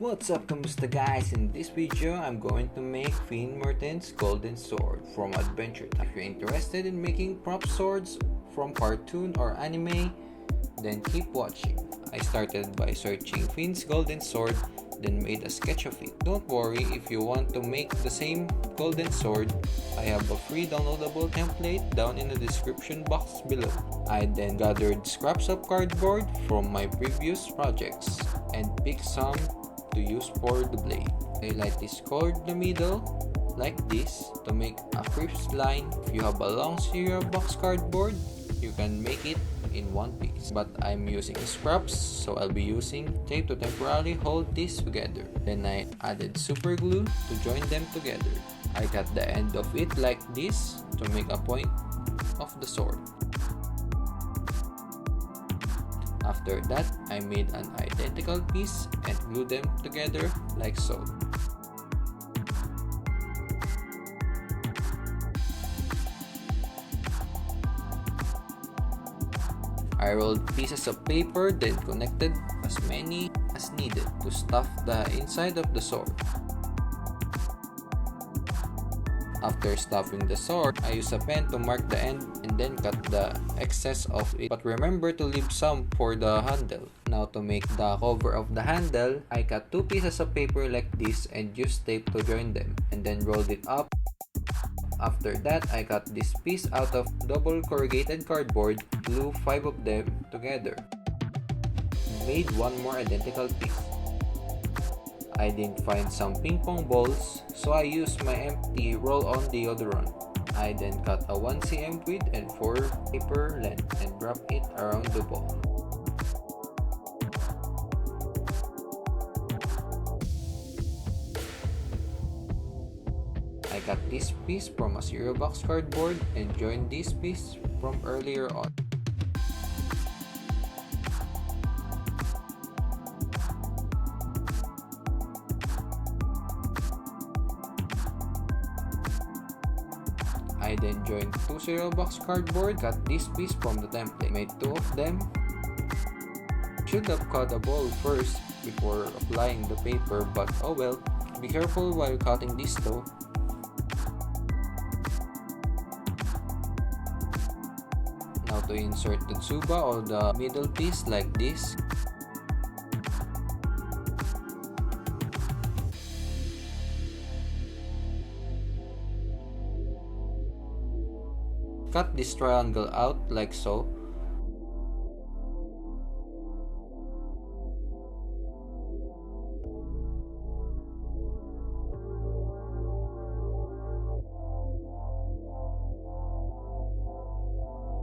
What's up, kamusta guys? In this video, I'm going to make Finn Martin's golden sword from Adventure Time. If you're interested in making prop swords from cartoon or anime, then keep watching. I started by searching Finn's golden sword, then made a sketch of it. Don't worry if you want to make the same golden sword. I have a free downloadable template down in the description box below. I then gathered scraps of cardboard from my previous projects and picked some to use for the blade. I lightly scored the middle like this to make a crisp line. If you have a long cereal box cardboard, you can make it in one piece, but I'm using scraps, so I'll be using tape to temporarily hold this together. Then I added super glue to join them together. I cut the end of it like this to make a point of the sword. After that, I made an identical piece and glued them together like so. I rolled pieces of paper, then connected as many as needed to stuff the inside of the sword. After stuffing the sword, I use a pen to mark the end and then cut the excess of it. But remember to leave some for the handle. Now to make the cover of the handle, I cut two pieces of paper like this and used tape to join them and then rolled it up. After that, I cut this piece out of double corrugated cardboard, glue 5 of them together. Made one more identical piece. I didn't find some ping pong balls, so I used my empty roll-on deodorant. I then cut a 1 cm width and 4 paper length and wrap it around the ball. I cut this piece from a cereal box cardboard and joined this piece from earlier on. I then joined 2 cereal box cardboard, cut this piece from the template, made 2 of them. Should have cut a ball first before applying the paper, but oh well. Be careful while cutting this though. Now to insert the tsuba or the middle piece like this. Cut this triangle out like so.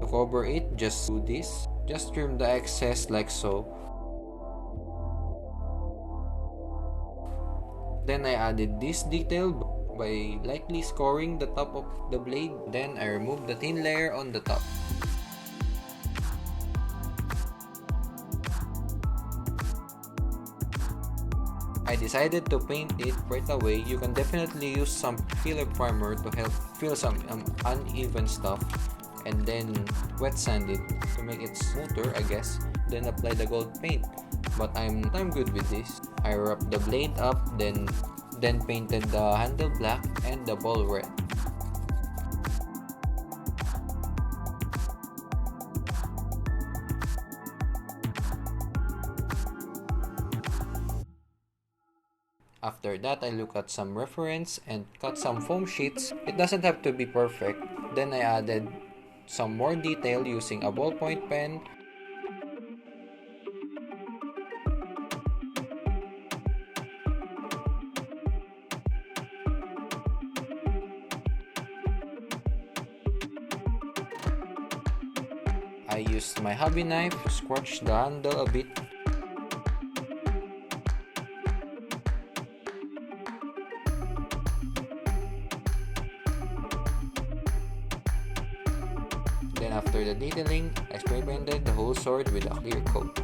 To cover it, just do this. Just trim the excess like so. Then I added this detail by lightly scoring the top of the blade. Then I removed the thin layer on the top. I decided to paint it right away. You can definitely use some filler primer to help fill some uneven stuff and then wet sand it to make it smoother, I guess. Then apply the gold paint. But I'm good with this. I wrapped the blade up, then painted the handle black and the ball red. After that, I look at some reference and cut some foam sheets. It doesn't have to be perfect. Then I added some more detail using a ballpoint pen. I used my hobby knife to scratch the handle a bit. Then after the detailing, I spray painted the whole sword with a clear coat.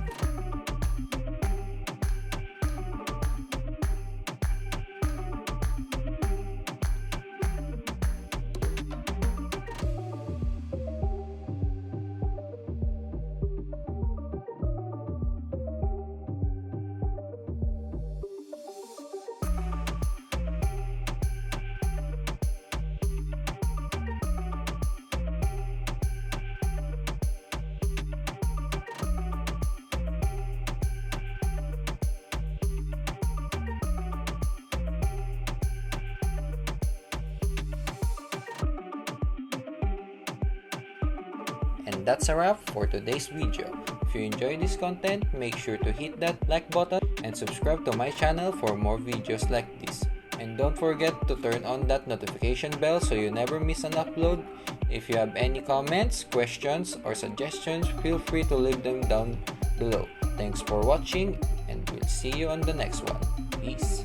And that's a wrap for today's video. If you enjoy this content, make sure to hit that like button and subscribe to my channel for more videos like this. And don't forget to turn on that notification bell so you never miss an upload. If you have any comments, questions, or suggestions, feel free to leave them down below. Thanks for watching, and we'll see you on the next one. Peace.